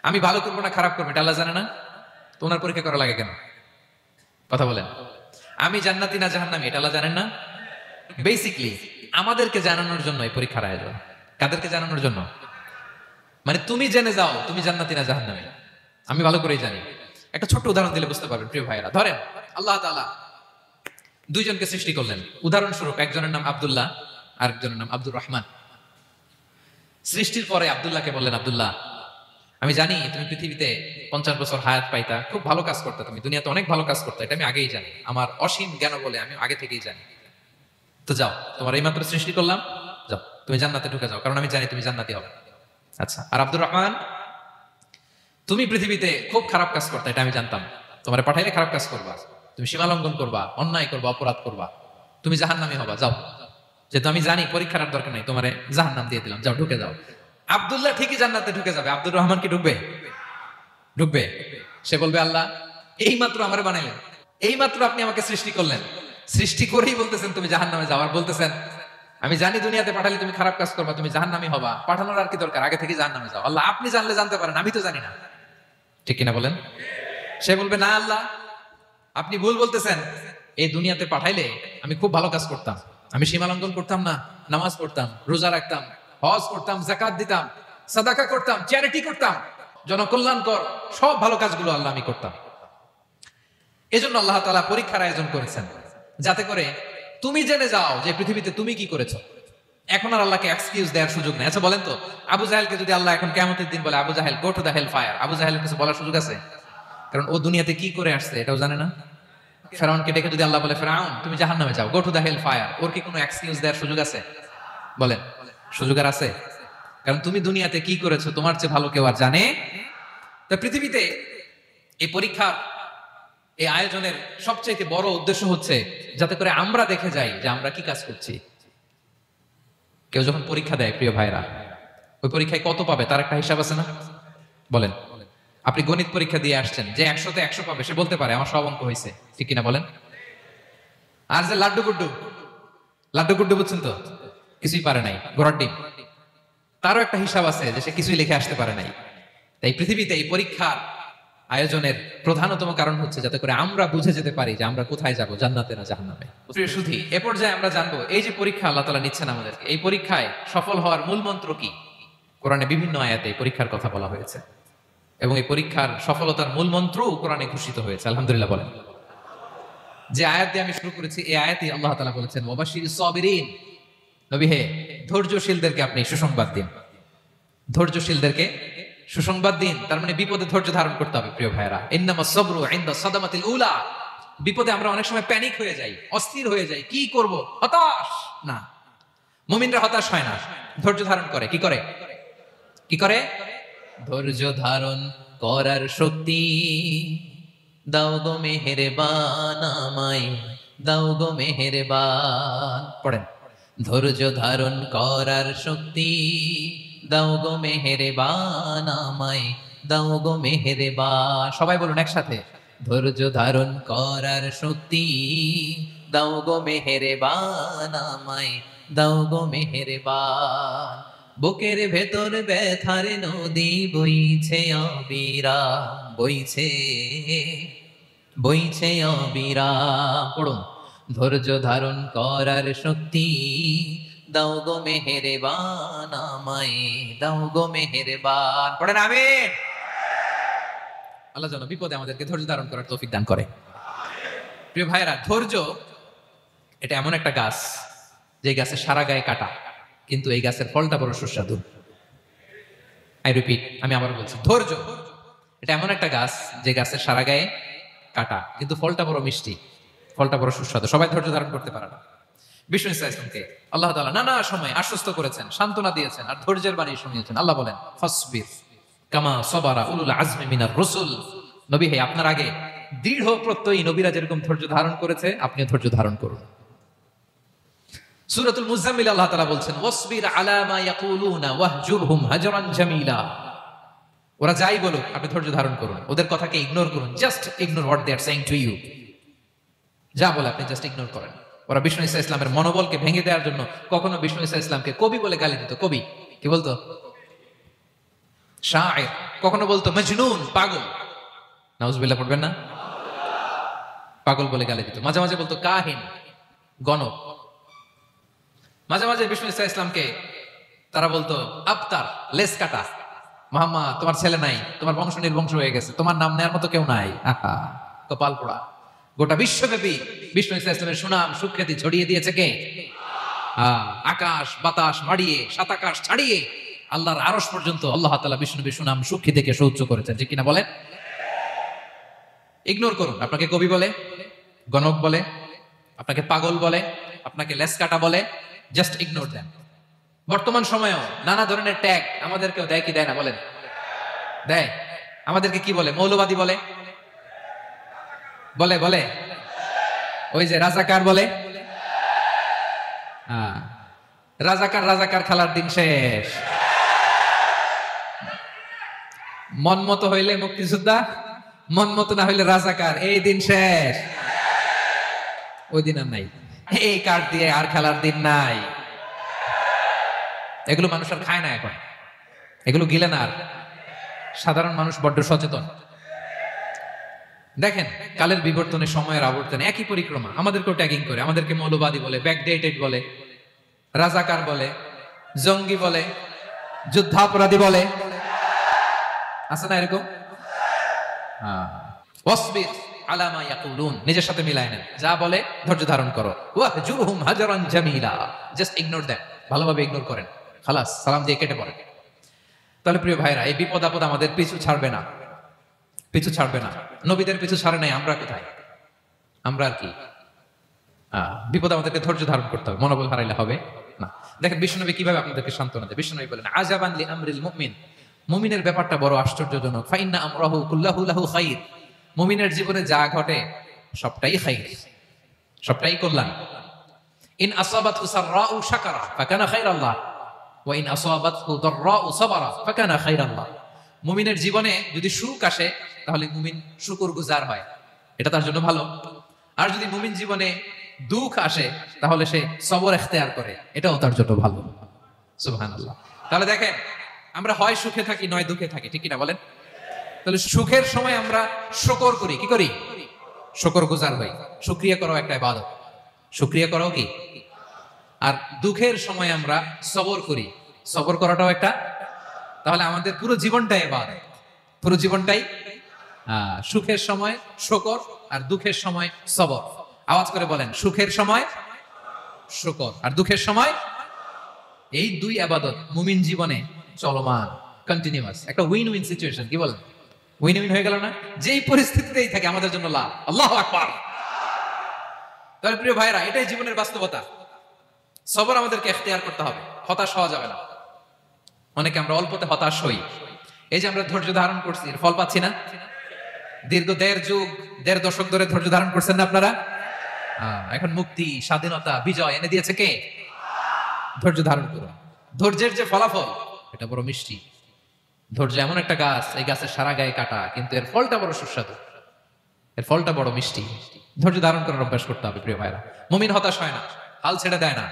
S1: আমি ভালো করবো না খারাপ করবো এটা আল্লাহ জানে না? তো ওনার পরীক্ষা করা লাগে কেন? কথা বলেন। আমি জান্নাতি না জাহান্নামী এটা আল্লাহ জানেন না? বেসিকলি আমাদেরকে জানানোর জন্য এই পরীক্ষার আয়োজন। কাদেরকে জানানোর জন্য? মানে তুমি জেনে যাও তুমি জান্নাতি না জাহান্নামী। আমি ভালো করেই জানি। একটা ছোট্ট উদাহরণ দিলে বুঝতে পারবেন প্রিয় ভাইয়েরা। ধরেন আল্লাহ তাআলা দুইজনকে সৃষ্টি করলেন। উদাহরণস্বরূপ একজনের নাম আব্দুল্লাহ, আরেকজনের নাম আব্দুর রহমান। সৃষ্টির পরে আব্দুল্লাহকে বললেন, আব্দুল্লাহ, আমি জানি তুমি পৃথিবীতে 50 বছর হায়াত পাইতা, খুব ভালো কাজ করতে, তুমি দুনিয়াতে অনেক ভালো কাজ করতে, এটা আমি আগেই জানি। আমার অসীম জ্ঞান বলে আমি আগে থেকেই জানি। তো যাও, তোমার এই মাত্র সৃষ্টি করলাম, যাও তুমি জান্নাতে ঢুকে যাও, কারণ আমি জানি তুমি জান্নাতি হবে। আচ্ছা, আর আব্দুর রহমান, তুমি পৃথিবীতে খুব খারাপ কাজ করতে, এটা আমি জানতাম। তোমার পাঠাইলে খারাপ কাজ করবা, তুমি সীমা লঙ্ঘন করবা, অন্যায় করবা, অপরাধ করবা, তুমি জাহান্নামী হবা। যাও, যেহেতু আমি জানি পরীক্ষার আর দরকার নাই, তোমারে জাহান্নাম দিয়ে দিলাম, যাও ঢুকে যাও। আব্দুল্লাহ ঠিকই জান্নাতে ঢুকে যাবে, আব্দুর রহমান কি ঢুকবে? ঢুকবে। সে বলবে, আল্লাহ এই মাত্র আমারে বানাইলেন, এই মাত্র আপনি আমাকে সৃষ্টি করলেন, সৃষ্টি করেই বলতেছেন তুমি জাহান্নামে যাও, আর বলতেছেন আমি জানি দুনিয়াতে পাঠালে তুমি খারাপ কাজ করবা, তুমি জাহান্নামী হবা, পাঠানোর আর কি দরকার, আগে থেকে জাহান্নামে যাও। আল্লাহ আপনি জানলে জানতে পারেন, আমি তো জানি না। ঠিক কিনা বলেন? সে বলবে, না আল্লাহ আপনি ভুল বলতেছেন, এই দুনিয়াতে পাঠাইলে আমি খুব ভালো কাজ করতাম, আমি সীমা লঙ্ঘন করতাম না, নামাজ পড়তাম, রোজা রাখতাম, হজ করতাম, যাকাত দিতাম, সাদাকা করতাম, চ্যারিটি করতাম, জনকল্যাণকর সব ভালো কাজগুলো আল্লাহ আমি করতাম। এজন্য আল্লাহ তাআলা পরীক্ষার আয়োজন করেছেন, যাতে করে তুমি জেনে যাও যে পৃথিবীতে তুমি কি করেছো। এখন আর আল্লাহকে এক্সকিউজ দেওয়ার সুযোগ নেই। আচ্ছা বলেন তো, আবু জাহেলকে যদি আল্লাহ এখন কিয়ামতের দিন বলে, Abu Jahel go to the hell fire, আবু জাহেলের কিছু বলার সুযোগ আছে? কারণ ও দুনিয়াতে কি করে আসছে এটাও জানে না। ফেরাউনকে ডেকে যদি আল্লাহ বলে, ফেরাউন তুমি জাহান্নামে যাও, go to the hell fire, ওর কি কোনো এক্সকিউজ দেওয়ার সুযোগ আছে? বলেন, সুযোগ আর আছে? কারণ তুমি দুনিয়াতে কি করেছো তোমার চেয়ে ভালো কেউ আর জানে। তা পৃথিবীতে এই পরীক্ষার, এই আয়োজনের সবচেয়ে বড় উদ্দেশ্য হচ্ছে যাতে করে আমরা দেখে যাই যে আমরা কি কাজ করছি। কেউ যখন পরীক্ষা দেয় প্রিয় ভাইরা, ওই পরীক্ষায় কত পাবে তার একটা হিসাব আছে না? বলেন, আপনি গণিত পরীক্ষা দিয়ে আসছেন, যে 100-তে 100 পাবে সে বলতে পারে আমার সব অঙ্ক হয়েছে, ঠিক কিনা বলেন? আর যে লাড্ডু গুড্ডু বুঝছেন তো, কিছুই পারে নাই, ঘোড়ার ডিম, তারও একটা হিসাব আছে যে সে কিছুই লিখে আসতে পারে নাই। তাই পৃথিবীতে এই পরীক্ষার আয়োজনের প্রধানতম কারণ হচ্ছে যাতে করে আমরা বুঝে যেতে পারি যে আমরা কোথায় যাব, জান্নাতে না জাহান্নামে। প্রিয় সুধী, এ পর্যায়ে আমরা জানবো এই যে পরীক্ষা আল্লাহ তাআলা নিচ্ছেন আমাদেরকে, এই পরীক্ষায় সফল হওয়ার মূল মন্ত্র কি। কোরআনে বিভিন্ন আয়াতে এই পরীক্ষার কথা বলা হয়েছে এবং এই পরীক্ষার সফলতার মূল মন্ত্র কোরআনে ঘোষিত হয়েছে। আলহামদুলিল্লাহ বলেন। যে আয়াত দিয়ে আমি শুরু করেছি, এই আয়াতে আল্লাহ তাআলা বলেছেন, ওয়াবাশশিরিস সাবিরিন, নবী হে ধৈর্যশীলদেরকে আপনি সুসংবাদ দিন। ধৈর্যশীলদেরকে সুসংবাদ দিন, তার মানে বিপদে ধৈর্য ধারণ করতে হবে প্রিয় ভাইরা। ইন্নামাস সাবরু ইনদা সাদামাতিল উলা। বিপদে আমরা অনেক সময় প্যানিক হয়ে যাই, অস্থির হয়ে যাই, কি করব, হতাশ না। মুমিনরা হতাশ হয় না, ধৈর্য ধারণ করে। কি করে? কি করে? ধৈর্য ধারণ করার শক্তি দাও গো মেহেরবান আমায়, দাও গো মেহেরবান। পড়েন, ধৈর্য ধারণ করার শক্তি দাও গো মেহেরবান আমায়, দাও গো মেহেরবান। সবাই বলুন একসাথে, ধৈর্য ধারণ করার শক্তি দাও গো মেহেরবান আমায়, দাও গো মেহেরবান। বুকের ভেতর ব্যথার নদী বইছে অবিরাম, বইছে বইছে অবিরাম। পড়ুন, ধৈর্য ধারণ করার শক্তি দাও গো মেহেরবান আমায়, দাও গো মেহেরবান। পড়েন আমিন। আল্লাহ যেন বিপদে আমাদেরকে ধৈর্য ধারণ করার তৌফিক দান করে। প্রিয় ভাইরা, ধৈর্য এটা এমন একটা গাছ যে গাছের সারা গায়ে কাটা, কিন্তু এই গাছের ফলটা বড় সুস্বাদু। আই রিপিট, আমি আবার বলছি, ধৈর্য এটা এমন একটা গাছ যে গাছের সারা গায়ে কাটা, কিন্তু ফলটা বড় মিষ্টি, ফলটা বড় সুস্বাদু। সবাই ধৈর্য ধারণ করতে পারে না। বিষ্ণু ইসলামকে আল্লাহ তাআলা নানা সময় আশ্বস্ত করেছেন, সান্ত্বনা দিয়েছেন, আর ধৈর্যের বাণী শুনিয়েছেন। আল্লাহ বলেন, ফাসবির কামা সাবারা উলুল আজমি মিনার রাসূল। নবী হে, আপনার আগে দৃঢ় প্রত্যয়ী নবীরা যেরকম ধৈর্য ধারণ করেছে, আপনিও ধৈর্য ধারণ করুন। সূরাতুল মুজাম্মিল আল্লাহ তাআলা বলছেন, ওয়াসবির আলা মা ইয়াকুলুনা ওয়াহজুরহুম হাজরান জামিলা। ওরা যাই বলুক, আপনি ধৈর্য ধারণ করুন, ওদের কথাকে ইগনোর করুন। Just ignore what they are saying to you. যা বলে আপনি জাস্ট ইগনোর করেন। ওরা বিষ্ণু ঈসা ইসলামের মনোবলকে ভেঙে দেওয়ার জন্য কখনো বিষ্ণু ঈসা ইসলামকে কবি বলে গালি দিত। কবি কি বলতো? শায়ের। কখনো বলতো মজনুন, পাগল। নাউজুবিল্লাহ পড়বেন না? পাগল বলে গালি দিত। মাঝে মাঝে বলতো কাহিন, গণক। মাঝে মাঝে বিষ্ণু ঈসা ইসলামকে তারা বলতো আবতার, লেস কাটা। মুহাম্মদ, তোমার ছেলে নাই, তোমার বংশ নির্বংশ হয়ে গেছে, তোমার নাম নেওয়ার মতো কেউ নাই। আহা, কপাল পোড়া। গোটা বিশ্বব্যাপী বিষ্ণু ঈসা ইসলামের সুনাম সুখ্যাতি ছড়িয়ে দিয়েছে কে? আকাশ বাতাস মাড়িয়ে, সাত আকাশ ছাড়িয়ে আল্লাহর আরশ পর্যন্ত আল্লাহ তাআলা বিষ্ণু নবীর সুনাম সুখ্যাতিকে সৌচ্চ করেছেন। ঠিক কিনা বলেন? ইগনোর করুন। আপনাকে কবি বলে, গণক বলে, আপনাকে পাগল বলে, আপনাকে লেস কাটা বলে, জাস্ট ইগনোর দেন। বর্তমান সময়েও নানা ধরনের ট্যাগ আমাদেরকেও দেয় কি দেয় না বলেন? দেয়। আমাদেরকে কি বলে? মৌলবাদী বলে, বলে বলে ওই যে রাজাকার বলে। রাজাকার রাজাকার খেলার দিন শেষ। মন মতো হইলে মুক্তিযোদ্ধা, মন মতো না হইলে রাজাকার, এই দিন শেষ। ওই দিন আর নাই। এই কার্ড দিয়ে আর খেলার দিন নাই। এগুলো মানুষ আর খায় না এখন, এগুলো গিলে না আর। সাধারণ মানুষ বড্ড সচেতন। দেখেন, কালের বিবর্তনে, সময়ের আবর্তনে একই পরিক্রমা আমাদেরকেও ট্যাগিং করে। আমাদেরকে মৌলবাদী বলে, ব্যাকডেটেড বলে, রাজাকার বলে, জঙ্গি বলে, যুদ্ধাপরাধী বলে। আছে না এরকম? ওয়াসবির আলা মা ইয়াকুলুন, নিজের সাথে মিলায় নেন। যা বলে ধৈর্য ধারণ করো। ওয়াহজুরহুম হাজরান জামিলা, জাস্ট ইগনোর দেন, ভালোভাবে ইগনোর করেন, খালাস, সালাম দিয়ে কেটে পড়েন। তাহলে প্রিয় ভাইরা, এই বিপদ আপদ আমাদের পিছু ছাড়বে না, পিছু ছাড়বে না। নবীদের পিছু ছাড়ে নাই, আমরা কোথায়? আমরা আর কি? বিপদ আমাদেরকে ধৈর্য ধারণ করতে হবে, মনোবল হারাইলে হবে না। দেখেন বিশ্বনবী কিভাবে আপনাদেরকে সান্ত্বনা দেয়। বিশ্বনবী বলেন, আজাবান লি আমরিল মুমিন, মুমিনের ব্যাপারটা বড় আশ্চর্যজনক। ফাইন্না আমরাহু কুল্লাহু লাহু খাইর, মুমিনের জীবনে যা ঘটে সবটাই খাইর, সবটাই কল্যাণ। ইন আসাবাতহু সাররাউ শাকারা ফাকানা খাইরাল্লাহ ওয়া ইন আসাবাতহু দাররাউ সাবারা ফাকানা খাইরাল্লাহ। মুমিনের জীবনে যদি সুখ আসে তাহলে মুমিন শুকরগুজার হয়, এটা তার জন্য ভালো। আর যদি মুমিন জীবনে দুঃখ আসে তাহলে সে সবর ইখতিয়ার করে, এটাও তার জন্য ভালো। সুবহানাল্লাহ। তাহলে দেখেন, আমরা হয় সুখে থাকি নয় দুঃখে থাকি, ঠিক কিনা বলেন? তাহলে সুখের সময় আমরা শুকর করি, কি করি? শুকরগুজার হই। শুকরিয়া করাও একটা ইবাদত, শুকরিয়া করাও কি? আর দুঃখের সময় আমরা সবর করি, সবর করাটাও একটা। তাহলে আমাদের পুরো জীবনটাই ইবাদত, পুরো জীবনটাই। সুখের সময় শুকর আর দুঃখের সময় সবর। আওয়াজ করে বলেন, সুখের সময় শুকর আর দুঃখের সময়। এই দুই ইবাদত মুমিন জীবনে চলমান, কন্টিনিউয়াস, একটা উইন উইন সিচুয়েশন। কি বলেন? উইন উইন হয়ে গেল না? যেই পরিস্থিতিতেই থাকে আমাদের জন্য লাভ। আল্লাহু আকবার। তাহলে প্রিয় ভাইরা, এটাই জীবনের বাস্তবতা। সবর আমাদেরকে ইখতিয়ার করতে হবে, হতাশ হওয়া যাবে না। অনেকে আমরা অল্পতে হতাশ হই। এই যে আমরা ধৈর্য ধারণ করছি, এর ফল পাচ্ছি না। দীর্ঘ 1.5 যুগ, 1.5 দশক ধরে ধৈর্য ধারণ করছেন না আপনারা? এখন মুক্তি, স্বাধীনতা, বিজয় এনে দিয়েছে কে? ধৈর্য ধারণ করুন। ধৈর্যের যে ফলাফল, এটা বড় মিষ্টি। ধৈর্য এমন একটা গাছ, এই গাছের সারা গায়ে কাটা, কিন্তু এর ফলটা বড় সুস্বাদু, এর ফলটা বড় মিষ্টি। ধৈর্য ধারণ করার অভ্যাস করতে হবে প্রিয় ভাইরা। মুমিন হতাশ হয় না, হাল ছেড়ে দেয় না।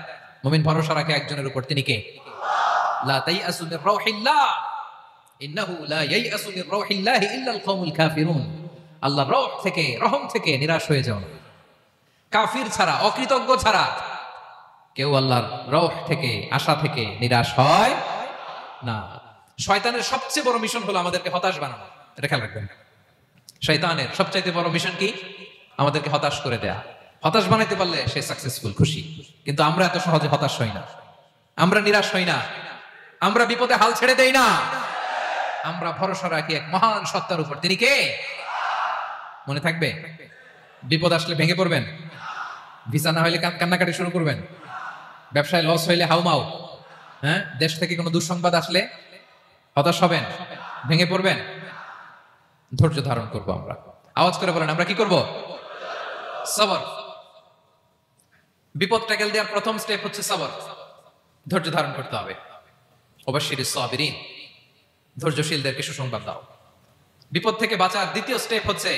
S1: মুমিন ভরসা রাখে একজনের উপর, তিনি কে? লা তাইয়াসু মির রাউহিল্লাহ ইন্নাহু লা ইয়াইয়াসু মির রাউহিল্লাহি ইল্লাল কওমুল কাফিরুন। আল্লাহর রহ থেকে, রহম থেকে নিরাশ হয়ে যাও না। কাফির ছাড়া, অকৃতজ্ঞ ছাড়া কেউ আল্লাহর রহ থেকে, আশা থেকে নিরাশ হয় না। শয়তানের সবচেয়ে বড় মিশন হলো আমাদেরকে হতাশ বানানো। এটা খেয়াল রাখবেন। শয়তানের সবচাইতে বড় মিশন কি? আমাদেরকে হতাশ করে দেয়া। হতাশ বানাইতে পারলে সে সাকসেসফুল, খুশি। কিন্তু আমরা এত সহজে হতাশ হই না, আমরা নিরাশ হই না, আমরা বিপদে হাল ছেড়ে দেই না। আমরা ভরসা রাখি এক মহান সত্তার উপর। তিনি কে? মনে থাকবে? বিপদ আসলে ভেঙে পড়বেন, ভিসা না হইলে কান্নাকাটি শুরু করবেন, ব্যবসায় লস হইলে হাউমাউ, হ্যাঁ, দেশ থেকে কোনো দুঃসংবাদ আসলে হতাশ হবেন, ভেঙে পড়বেন। ধৈর্য ধারণ করবো আমরা। আওয়াজ করে বলেন, আমরা কি করব? সবর। বিপদ ট্যাকেল দেওয়ার প্রথম স্টেপ হচ্ছে সবর। ধৈর্য ধারণ করতে হবে। ওয়াবাশশিরিস সাবিরিন, ধৈর্যশীলদেরকে সুসংবাদ দাও। বিপদ থেকে বাঁচার দ্বিতীয় স্টেপ হচ্ছে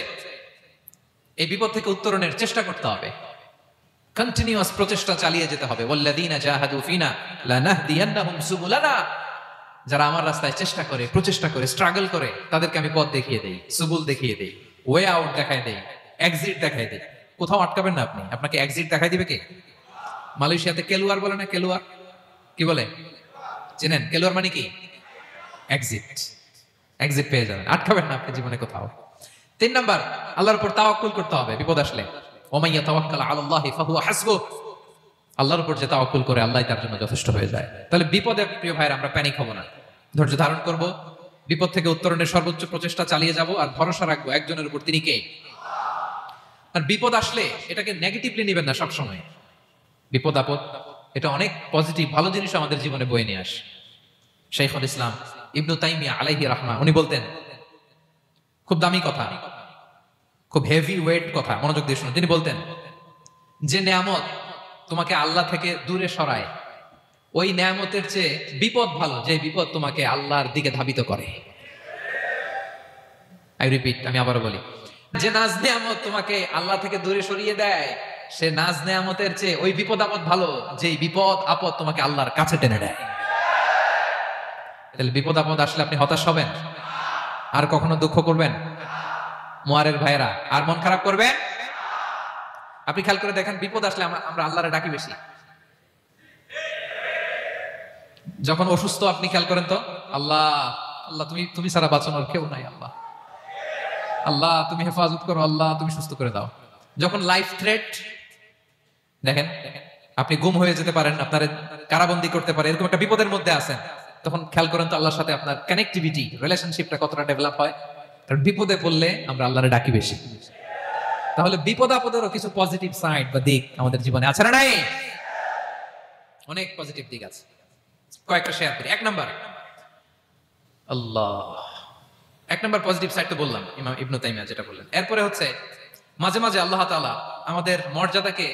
S1: এই বিপদ থেকে উত্তরণের চেষ্টা করতে হবে। কন্টিনিউয়াস প্রচেষ্টা চালিয়ে যেতে হবে। ওয়াল্লাযীনা জাহাদু ফিনা লানাহদিয়ান্নাহুম সুবুলানা। যারা আমার রাস্তায় চেষ্টা করে, প্রচেষ্টা করে, স্ট্রাগল করে, তাদেরকে আমি পথ দেখিয়ে দেই, সুবুল দেখিয়ে দেই, ওয়ে আউট দেখায় দেই, এক্সিট দেখায় দেই। কোথাও আটকাবেন না আপনি, আপনাকে এক্সিট দেখাই দিবে কে? মালয়েশিয়াতে কেলুয়ার বলে না? কেলুয়ার কি বলে চেনেন? কেলুয়ার মানে কি? এক্সিট। এক্সিট পেয়ে যাবেন, আটকাবেন না আপনি জীবনে কোথাও। 3 নাম্বার, আল্লাহর উপর তাওয়াক্কুল করতে হবে বিপদ আসলে। ওমান ইয়াতাওয়াক্কাল আলাল্লাহি ফাহুয়া হাসবুহ। আল্লাহর উপর যে তাওয়াক্কুল করে, আল্লাহই তার জন্য যথেষ্ট হয়ে যায়। তাহলে বিপদে প্রিয় ভাইরা আমরা প্যানিক হব না, ধৈর্য ধারণ করব, বিপদ থেকে উত্তরণের সর্বোচ্চ প্রচেষ্টা চালিয়ে যাব, আর ভরসা রাখবো একজনের উপর, তিনি কে? আর বিপদ আসলে এটাকে নেগেটিভলি নেবেন না সবসময়। বিপদ আপদ এটা অনেক পজিটিভ, ভালো জিনিস আমাদের জীবনে বয়ে নিয়ে আসে। শাইখুল ইসলাম ইবনু তাইমিয়া আলাইহি রাহমা উনি বলতেন, খুব দামি কথা, খুব হেভি ওয়েট কথা, মনোযোগ দিয়ে শুনুন। তিনি বলতেন, যে নেয়ামত তোমাকে আল্লাহ থেকে দূরে সরায়, ওই নেয়ামতের চেয়ে বিপদ ভালো, যে বিপদ তোমাকে আল্লাহর দিকে ধাবিত করে। আই রিপিট, আমি আবারও বলি, যে নাজ নেয়ামত তোমাকে আল্লাহ থেকে দূরে সরিয়ে দেয়, সে নাজ নেয়ামতের চেয়ে ওই বিপদ আপদ ভালো, যে বিপদ আপদ তোমাকে আল্লাহর কাছে টেনে দেয়। তাহলে বিপদ আপদ আসলে আপনি হতাশ হবেন? আর কখনো দুঃখ করবেন? মুয়ারের ভাইরা, আর মন খারাপ করবেন? আপনি খেয়াল করে দেখেন, বিপদ আসলে আমরা আল্লাহরে ডাকি বেশি। যখন অসুস্থ আপনি খেয়াল করেন তো, আল্লাহ আল্লাহ তুমি ছাড়া বাঁচানোর কেউ নাই, আল্লাহ আল্লাহ তুমি হেফাজত করো, আল্লাহ তুমি সুস্থ করে দাও। যখন লাইফ থ্রেট, দেখেন আপনি গুম হয়ে যেতে পারেন, আপনার কারাবন্দি করতে পারে, এরকম একটা বিপদের মধ্যে আছেন, তখন খেয়াল করেন তো আল্লাহর সাথে আপনার কানেক্টিভিটি, রিলেশনশিপটা কতটা ডেভেলপ হয়। কারণ বিপদে পড়লে আমরা আল্লাহরে ডাকি বেশি। তাহলে বিপদ আপদেরও কিছু পজিটিভ সাইড বা দিক আমাদের জীবনে আছে না নাই? অনেক পজিটিভ দিক আছে, কয়েকটা শেয়ার করি। 1 নাম্বার, আল্লাহ 1 নাম্বার পজিটিভ সাইড তো বললাম, ইমাম ইবনু তাইমিয়া যেটা বললেন। এরপরে হচ্ছে মাঝে মাঝে আল্লাহ তাআলা আমাদের মর্যাদাকে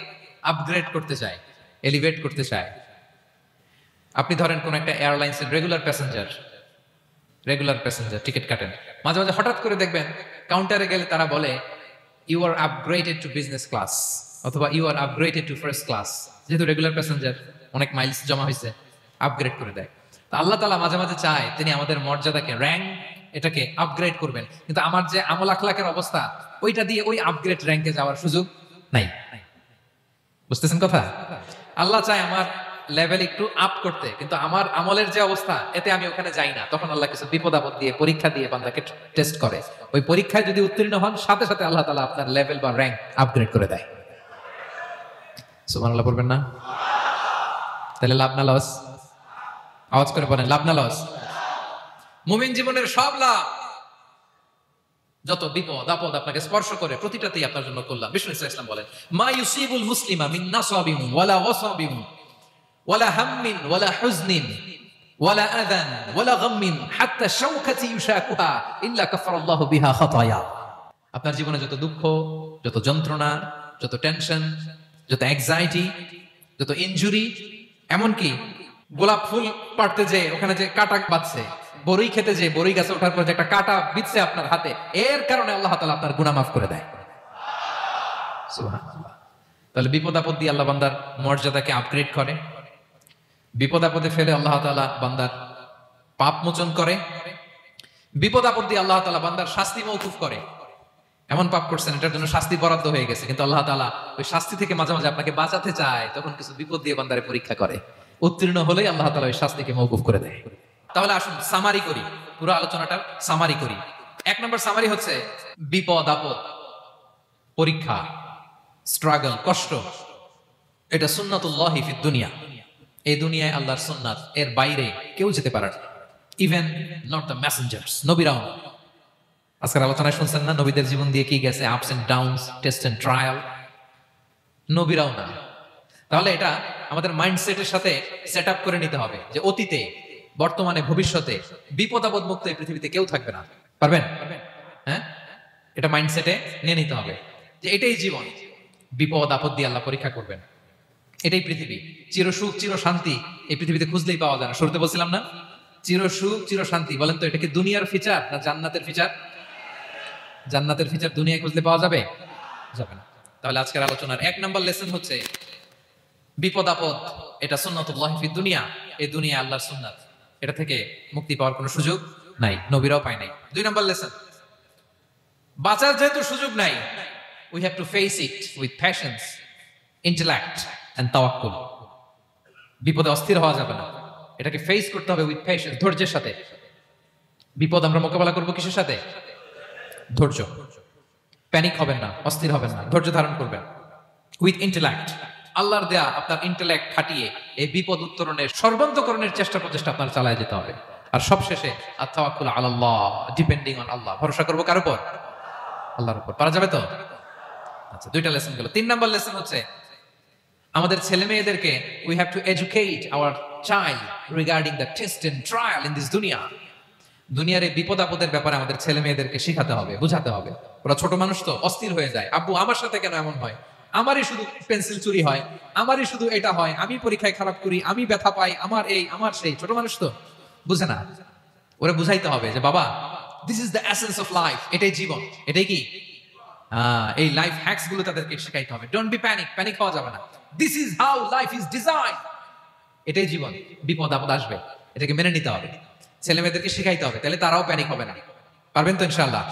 S1: আপগ্রেড করতে চায়, এলিভেট করতে চায়। আপনি ধরেন কোন একটা এয়ারলাইন্সের রেগুলার প্যাসেঞ্জার টিকিট কাটেন, মাঝে মাঝে হঠাৎ করে দেখবেন কাউন্টারে গেলে তারা বলে, you are upgraded to business class, অথবা you are upgraded to first class. যেহেতু রেগুলার প্যাসেঞ্জার, অনেক মাইলস জমা হয়েছে, আপগ্রেড করে দেয়। তো আল্লাহ তাআলা মাঝে মাঝে চায় তিনি আমাদের মর্যাদাকে, র্যাঙ্ক, এটাকে আপগ্রেড করবেন। কিন্তু আমার যে আমল আখলাকের অবস্থা, ওইটা দিয়ে ওই আপগ্রেড র্যাঙ্কে যাওয়ার সুযোগ নাই। বুঝতেছেন কথা? আল্লাহ চায় আমার লেভেল একটু আপ করতে, কিন্তু আমার আমলের যে অবস্থা, এতে আমি ওখানে যাই না। তখন আল্লাহ কিছু বিপদ আপদ দিয়ে, পরীক্ষা দিয়ে বান্দাকে টেস্ট করে। ওই পরীক্ষায় যদি উত্তীর্ণ হন, সাথে সাথে আল্লাহ তাআলা আপনার লেভেল বা র্যাঙ্ক আপগ্রেড করে দেয়। সুবহানাল্লাহ পড়বেন না? তাহলে লাভ না লস? আওয়াজ করে বলেন, লাভ না লস? মুমিন জীবনের সব লাভ। যত বিপদ আপদ আপনাকে স্পর্শ করে, প্রতিটাতেই আপনার জন্য কল্যাণ। বিষ্ণু ইসলাম বলেন, মা ইউসিবুল মুসলিমা মিন নাসাবিন ওয়ালা ওয়াসাবিন ওয়ালা হাম্মিন ওয়ালা হুজনিন ওয়ালা আযান ওয়ালা গাম্মিন হাত্তা শাওকাতি ইউশাকুহা ইল্লা কাফারাল্লাহু বিহা খাতায়া। আপনার জীবনে যত দুঃখ, যত যন্ত্রণা, যত টেনশন, যত অ্যাংজাইটি, যত ইনজুরি, এমনকি গোলাপ ফুল পাড়তে যে ওখানে যে কাটা বাঁধছে, বড়ই খেতে যে বড়ই গাছে ওঠার পর যে একটা কাটা বিচ্ছে আপনার হাতে, এর কারণে আল্লাহ তাআলা আপনার গুনাহ মাফ করে দেয়। সুবহানাল্লাহ। তাহলে বিপদ আপদ দিয়ে আল্লাহ বান্দার মর্যাদাকে আপগ্রেড করে, বিপদ আপদে ফেলে আল্লাহ তাআলা বান্দার পাপ মোচন করে, বিপদ আপদ দিয়ে আল্লাহ তাআলা বান্দার শাস্তি মওকুফ করে। এমন পাপ করছেন এটার জন্য শাস্তি বরাদ্দ হয়ে গেছে, কিন্তু আল্লাহ তাআলা ওই শাস্তি থেকে মাঝে মাঝে আপনাকে বাঁচাতে চায়, তখন কিছু বিপদ দিয়ে বান্দারে পরীক্ষা করে, উত্তীর্ণ হলেই আল্লাহ তাআলা ওই শাস্তিকে মওকুফ করে দেয়। তাহলে আসুন সামারি করি, পুরো আলোচনাটার সামারি করি। এক নম্বর সামারি হচ্ছে বিপদ আপদ, পরীক্ষা, স্ট্রাগল, কষ্ট, এটা সুন্নাতুল্লাহি ফিদ দুনিয়া। এই দুনিয়ায় আল্লাহর সুন্নাত, এর বাইরে কেউ যেতে পারে না, ইভেন নট দ্য মেসেঞ্জার্স, নবীরাও না। আজকের আলোচনায় শুনছেন না নবীদের জীবন দিয়ে কি গেছে, ups and downs, test and trial, নবীরাও না। তাহলে এটা আমাদের মাইন্ডসেটের সাথে সেট আপ করে নিতে হবে যে অতীতে, বর্তমানে, ভবিষ্যতে বিপদ আপদ মুক্ত এই পৃথিবীতে কেউ থাকবে না। পারবেন? হ্যাঁ, এটা মাইন্ডসেটে নিয়ে নিতে হবে যে এটাই জীবন, বিপদ আপদ দিয়ে আল্লাহ পরীক্ষা করবেন। এটাই পৃথিবী। চির সুখ চির শান্তি এই পৃথিবীতে খুঁজলেই পাওয়া যায় না। শুরুতে বলছিলাম না, চির সুখ চির শান্তি। বলেন তো এটা কি দুনিয়ার ফিচার না জান্নাতের ফিচার? জান্নাতের ফিচার দুনিয়ায় খুঁজলে পাওয়া যাবে? যাবে না। তাহলে আজকের আলোচনার এক নম্বর লেসন হচ্ছে বিপদ আপদ এটা সুন্নাতুল্লাহি ফিদ দুনিয়া, এই দুনিয়া আল্লাহর সুন্নাত, এটা থেকে মুক্তি পাওয়ার কোনো সুযোগ নাই, নবীরাও পায় নাই। দুই নম্বর লেসন, বাঁচার যেহেতু সুযোগ নাই, we have to face it with patience, intellect and tawakkul. বিপদে অস্থির হওয়া যাবে না, এটাকে ফেস করতে হবে উইথ পেশেন্স, ধৈর্যের সাথে। বিপদ আমরা মোকাবেলা করব কিসের সাথে? ধৈর্য। প্যানিক হবেন না, অস্থির হবেন না, ধৈর্য ধারণ করবেন। উইথ ইন্টেলেক্ট, আল্লাহর দেয়া আপনার ইন্টেলেক্ট খাটিয়ে এই বিপদ উত্তরণের সর্বান্তকরণের চেষ্টা প্রচেষ্টা আপনার চালায় যেতে হবে। আর সবশেষে আত-তাওয়াক্কুল আলাল্লাহ, ডিপেন্ডিং অন আল্লাহ, ভরসা করবো কার উপর? আল্লাহর উপর। পারা যাবে তো? আচ্ছা, দুইটা লেসন গেল। তিন নাম্বার লেসন হচ্ছে আমাদের ছেলে মেয়েদেরকে we have to educate our child regarding the test and trial in this dunya. দুনিয়ার এই বিপদ আপদের ব্যাপারে আমাদের ছেলে মেয়েদেরকে শেখাতে হবে, বুঝাতে হবে। ওরা ছোট মানুষ তো, অস্থির হয়ে যায়, আব্বু আমার সাথে কেন এমন হয়, আমারই শুধু পেন্সিল চুরি হয়, আমারই শুধু এটা হয়, আমি পরীক্ষায় খারাপ করি, আমি ব্যথা পাই, আমার এই আমার সেই। ছোট মানুষ তো বুঝে না। ওরা বুঝাইতে হবে যে বাবা, this is the essence of life, এটাই জীবন, এটাই কি এই লাইফ হ্যাকস গুলো তাদেরকে শেখাইতে হবে। ডোন্ট বি প্যানিক, প্যানিক হওয়া যাবে না। This is how life is design, এটাই জীবন, বিপদ আপদ আসবে, এটাকে মেনে নিতে হবে, ছেলে মেয়েদেরকে শেখাইতে হবে, তাহলে তারাও প্যানিক হবে না। পারবেন তো ইনশাআল্লাহ?